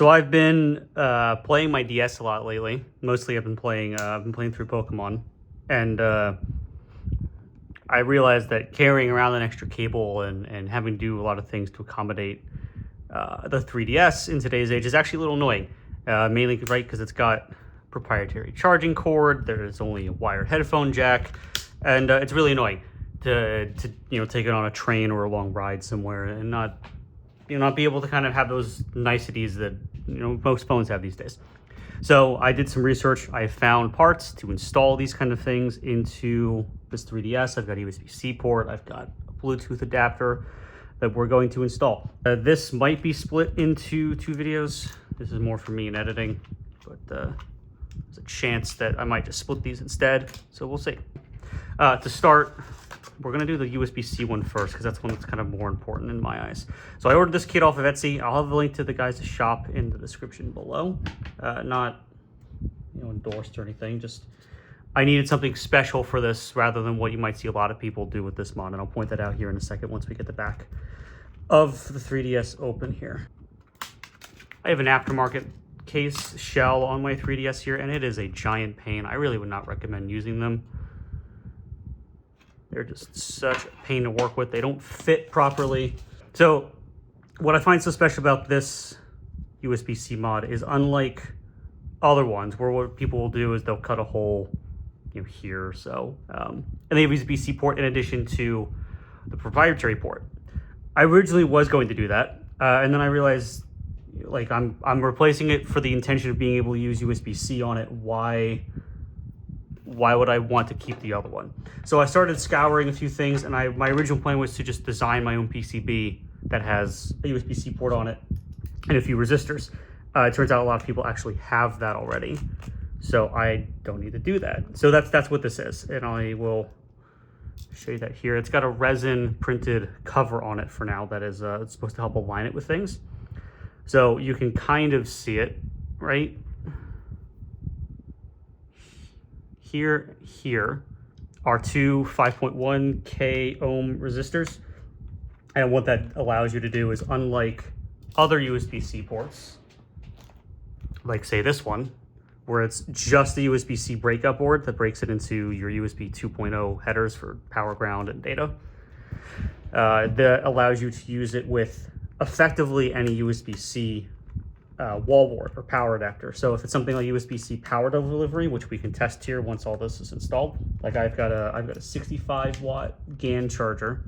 So I've been playing my DS a lot lately. Mostly, I've been playing through Pokemon, and I realized that carrying around an extra cable and having to do a lot of things to accommodate the 3DS in today's age is actually a little annoying. Mainly, right, because it's got proprietary charging cord. There's only a wired headphone jack, and it's really annoying to take it on a train or a long ride somewhere and not be able to kind of have those niceties that most phones have these days. So I did some research. I found parts to install these kind of things into this 3DS. I've got a USB-C port. I've got a Bluetooth adapter that we're going to install. This might be split into two videos. This is more for me in editing, but there's a chance that I might just split these instead. So we'll see. To start, we're going to do the USB-C one first because that's one that's kind of more important in my eyes. So I ordered this kit off of Etsy. I'll have a link to the guys' shop in the description below. Not endorsed or anything, just I needed something special for this rather than what you might see a lot of people do with this mod, and I'll point that out here in a second once we get the back of the 3DS open here. I have an aftermarket case shell on my 3DS here, and it is a giant pain. I really would not recommend using them. They're just such a pain to work with. They don't fit properly. So what I find so special about this USB-C mod is, unlike other ones where what people will do is they'll cut a hole here or so, and they have a USB-C port in addition to the proprietary port. I originally was going to do that, and then I realized, like, I'm replacing it for the intention of being able to use USB-C on it. Why would I want to keep the other one? So I started scouring a few things, and my original plan was to just design my own PCB that has a USB-C port on it and a few resistors. It turns out a lot of people actually have that already, so I don't need to do that. So that's what this is, and I will show you that here. It's got a resin printed cover on it for now that is it's supposed to help align it with things. So you can kind of see it, right? Here are two 5.1K ohm resistors. And what that allows you to do is, unlike other USB-C ports, like say this one, where it's just the USB-C breakup board that breaks it into your USB 2.0 headers for power, ground, and data, that allows you to use it with effectively any USB-C wall wart or power adapter. So if it's something like USB-C power delivery, which we can test here once all this is installed, like I've got a 65 watt GAN charger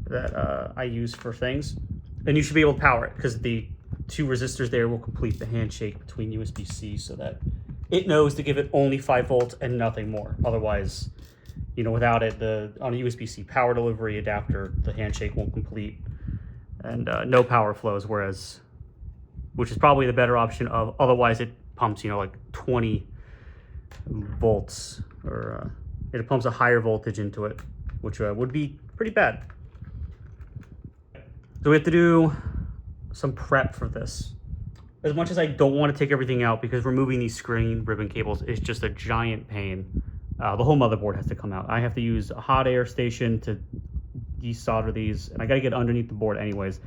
that I use for things, and you should be able to power it because the two resistors there will complete the handshake between USB-C so that it knows to give it only 5 volts and nothing more. Otherwise, without it, on a USB-C power delivery adapter, the handshake won't complete and no power flows, which is probably the better option of, otherwise it pumps, like 20 volts, or it pumps a higher voltage into it, which would be pretty bad. So we have to do some prep for this. As much as I don't want to take everything out, because removing these screen ribbon cables is just a giant pain, the whole motherboard has to come out. I have to use a hot air station to desolder these, and I got to get underneath the board anyways.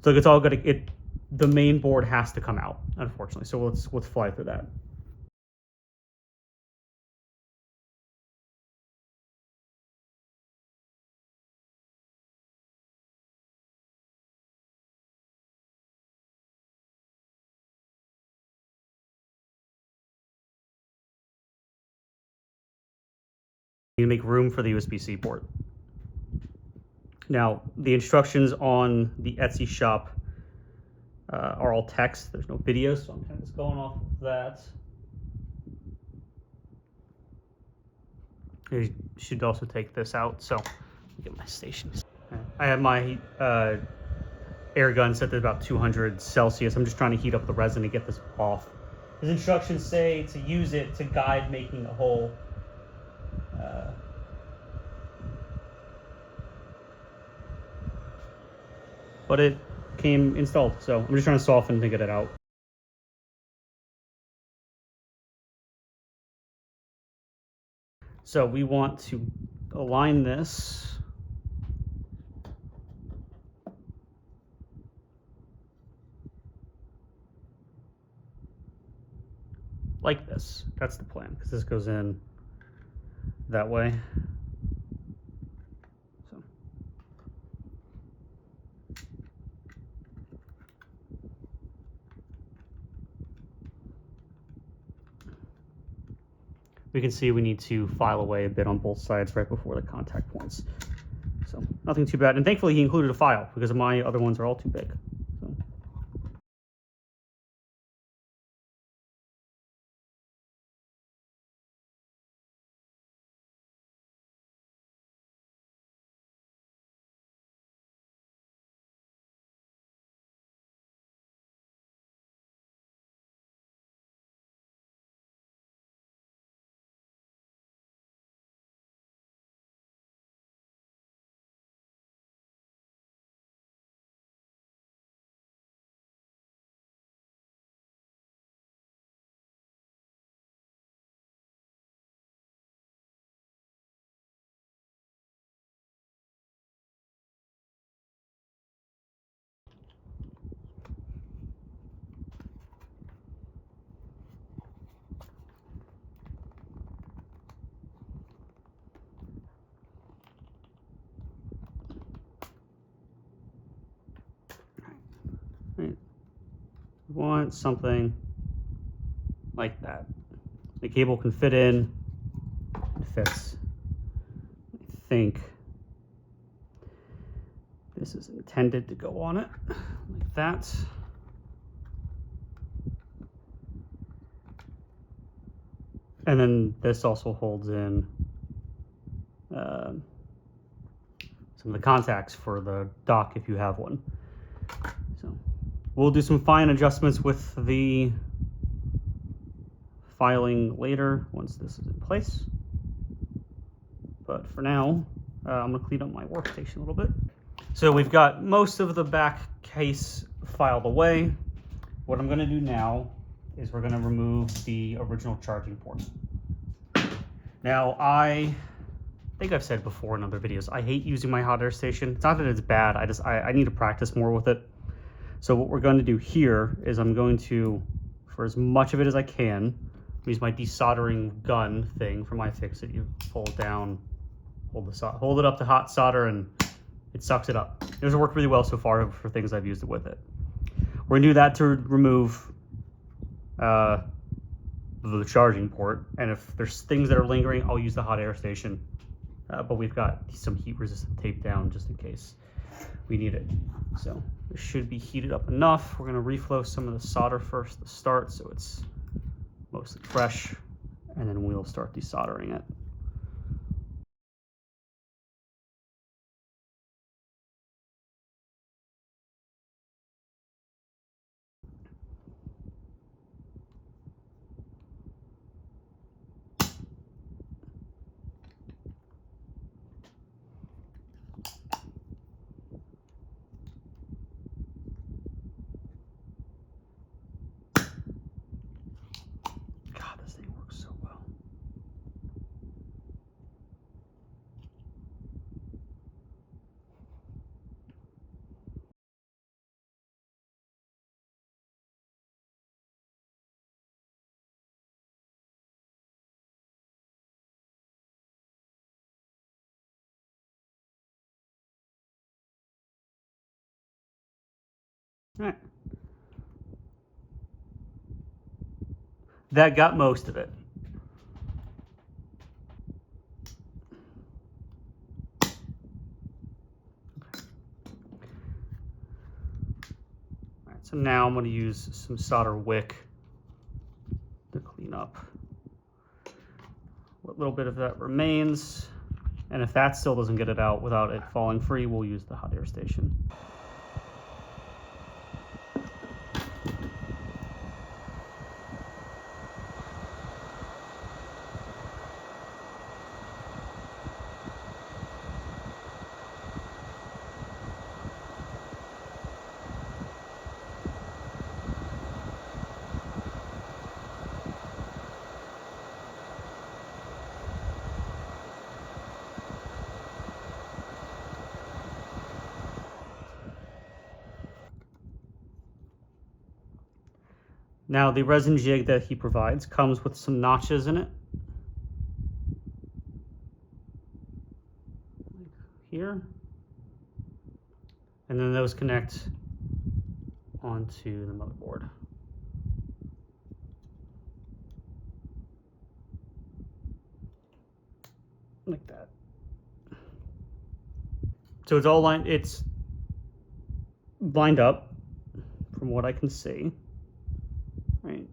So it's all the main board has to come out, unfortunately. So let's fly through that. You make room for the USB-C port. Now, the instructions on the Etsy shop are all text. There's no video, so I'm kind of just going off of that. You should also take this out. So, let me get my stations. I have my air gun set to about 200 Celsius. I'm just trying to heat up the resin to get this off. His instructions say to use it to guide making a hole. But it came installed, so I'm just trying to soften to get it out. So we want to align this like this. That's the plan, because this goes in that way. So we can see we need to file away a bit on both sides right before the contact points. So nothing too bad. And thankfully he included a file, because my other ones are all too big. So. Right. We want something like that. The cable can fit in. It fits. I think this is intended to go on it like that. And then this also holds in some of the contacts for the dock if you have one. So we'll do some fine adjustments with the filing later once this is in place. But for now, I'm going to clean up my workstation a little bit. So we've got most of the back case filed away. What I'm going to do now is we're going to remove the original charging port. Now, I think I've said before in other videos, I hate using my hot air station. It's not that it's bad, I need to practice more with it. So what we're going to do here is I'm going to, for as much of it as I can, use my desoldering gun thing from iFixit. You pull it down, hold it up to hot solder, and it sucks it up. It has worked really well so far for things I've used it with it. We're going to do that to remove the charging port, and if there's things that are lingering, I'll use the hot air station. But we've got some heat resistant tape down just in case we need it. So it should be heated up enough. We're going to reflow some of the solder first to start so it's mostly fresh, and then we'll start desoldering it. God, this thing works so well. All right. That got most of it. All right, so now I'm going to use some solder wick to clean up what little bit of that remains. And if that still doesn't get it out without it falling free, we'll use the hot air station. Now the resin jig that he provides comes with some notches in it. Here. And then those connect onto the motherboard. Like that. So it's all lined, it's lined up from what I can see, right?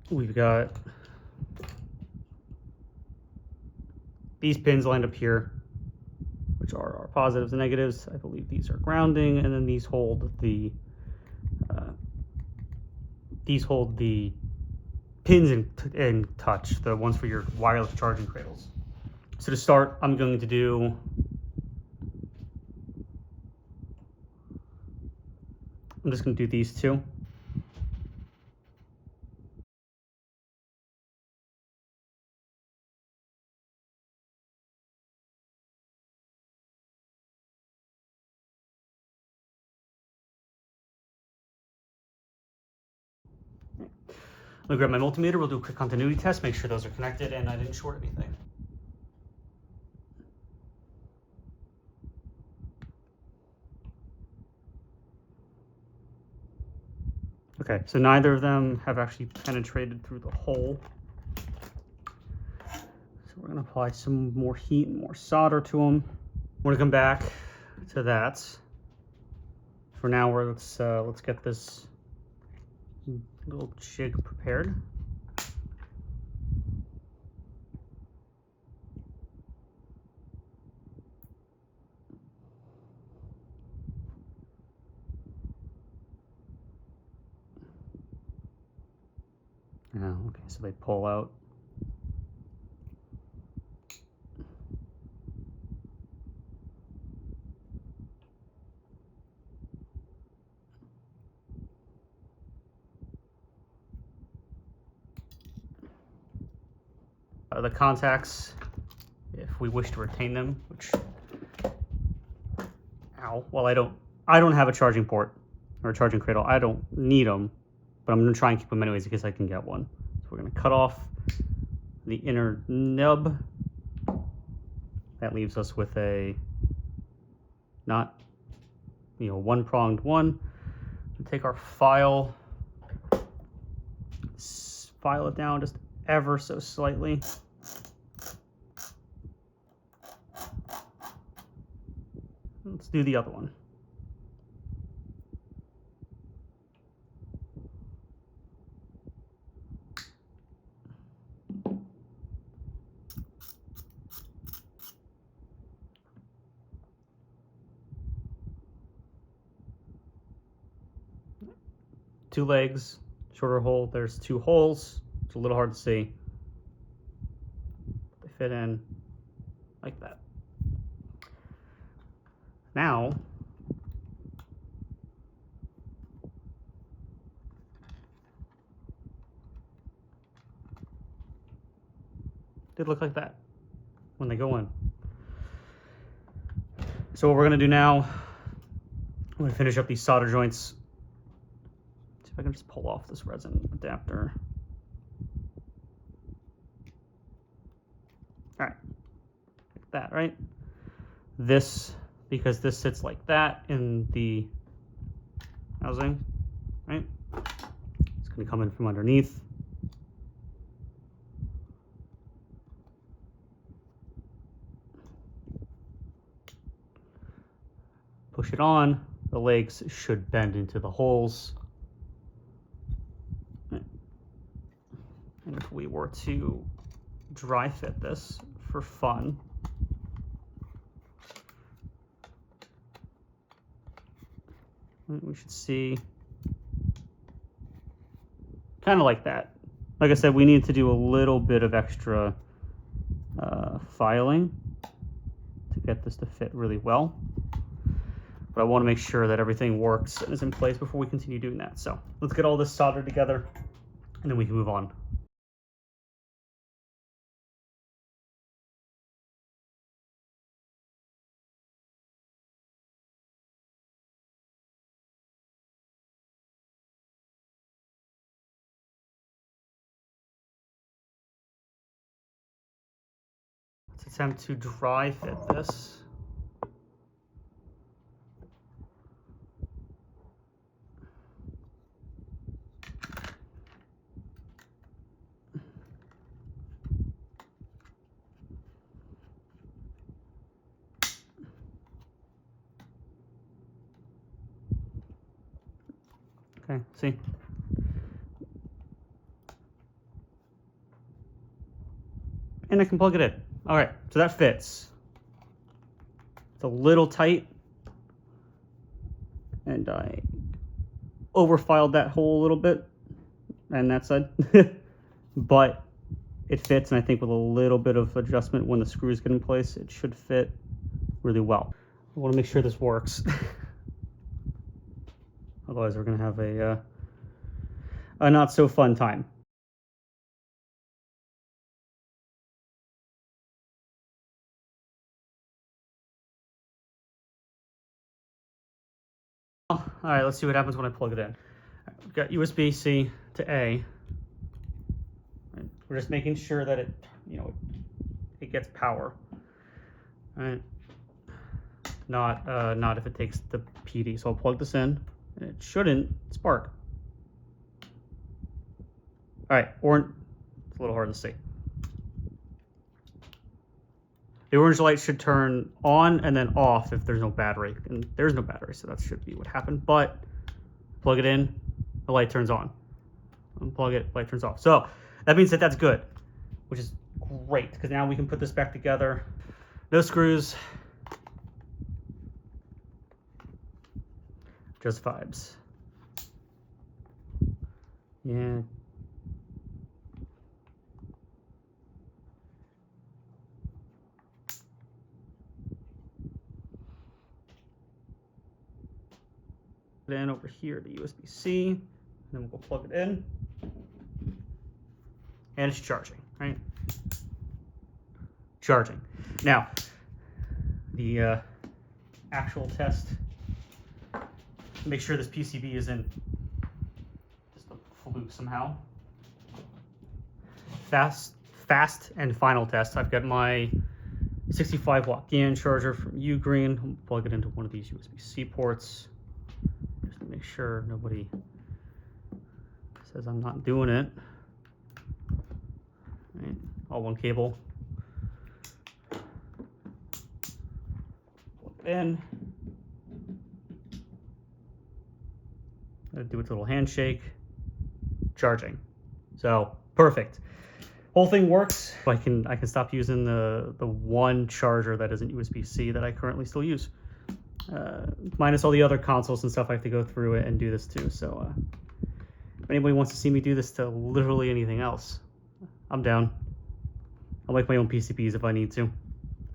We've got these pins lined up here, which are our positives and negatives. I believe these are grounding, and then these hold the pins in touch, the ones for your wireless charging cradles. So to start, I'm going to do these two. I'm gonna grab my multimeter, we'll do a quick continuity test, make sure those are connected and I didn't short anything. Okay, so neither of them have actually penetrated through the hole. So we're gonna apply some more heat and more solder to them. We're gonna come back to that. For now, let's get this little jig prepared. Oh, okay, so they pull out. The contacts, if we wish to retain them, which, well, I don't have a charging port or a charging cradle. I don't need them, but I'm gonna try and keep them anyways in case I can get one. So we're gonna cut off the inner nub. That leaves us with a one-pronged one. We'll take our file it down just ever so slightly. Let's do the other one. Two legs, shorter hole. There's two holes. It's a little hard to see. They fit in like that. Now, they look like that when they go in. So what we're gonna do now, I'm gonna finish up these solder joints. See if I can just pull off this resin adapter. All right, like that, right? This, because this sits like that in the housing, right? It's gonna come in from underneath. Push it on, the legs should bend into the holes. And if we were to dry fit this for fun, we should see kind of like that. Like I said, we need to do a little bit of extra filing to get this to fit really well. But I want to make sure that everything works and is in place before we continue doing that. So let's get all this soldered together and then we can move on. Let's attempt to dry fit this. Okay, see? And I can plug it in. All right, so that fits. It's a little tight. And I overfiled that hole a little bit and that side. But it fits, and I think with a little bit of adjustment when the screws get in place, it should fit really well. I want to make sure this works. Otherwise, we're going to have a not so fun time. All right, let's see what happens when I plug it in. We've got USB-C to A. Right. We're just making sure that it gets power. All right. Not if it takes the PD. So I'll plug this in, and it shouldn't spark. All right, or it's a little hard to see. The orange light should turn on and then off if there's no battery, and there's no battery, so that should be what happened. But plug it in, the light turns on. Unplug it, light turns off. So that means that that's good, which is great, because now we can put this back together. No screws, just vibes. Yeah. Then over here to USB-C, and then we'll plug it in, and it's charging, right? Charging. Now, the actual test, make sure this PCB isn't just a fluke somehow. Fast and final test. I've got my 65 watt GAN charger from Ugreen. I'll plug it into one of these USB-C ports. Make sure nobody says I'm not doing it. Right. All one cable. Plug it in. Do its little handshake. Charging. So perfect. Whole thing works. I can stop using the one charger that isn't USB-C that I currently still use. Minus all the other consoles and stuff, I have to go through it and do this too. So if anybody wants to see me do this to literally anything else, I'm down. I'll make my own PCBs if I need to.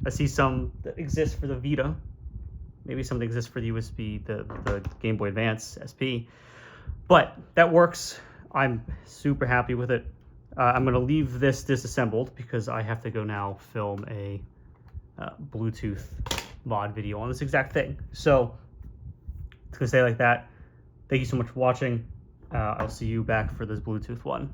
I see some that exist for the Vita. Maybe some that exist for the USB, the Game Boy Advance SP. But that works. I'm super happy with it. I'm going to leave this disassembled because I have to go now film a Bluetooth mod video on this exact thing. So it's gonna stay like that. Thank you so much for watching. I'll see you back for this Bluetooth one.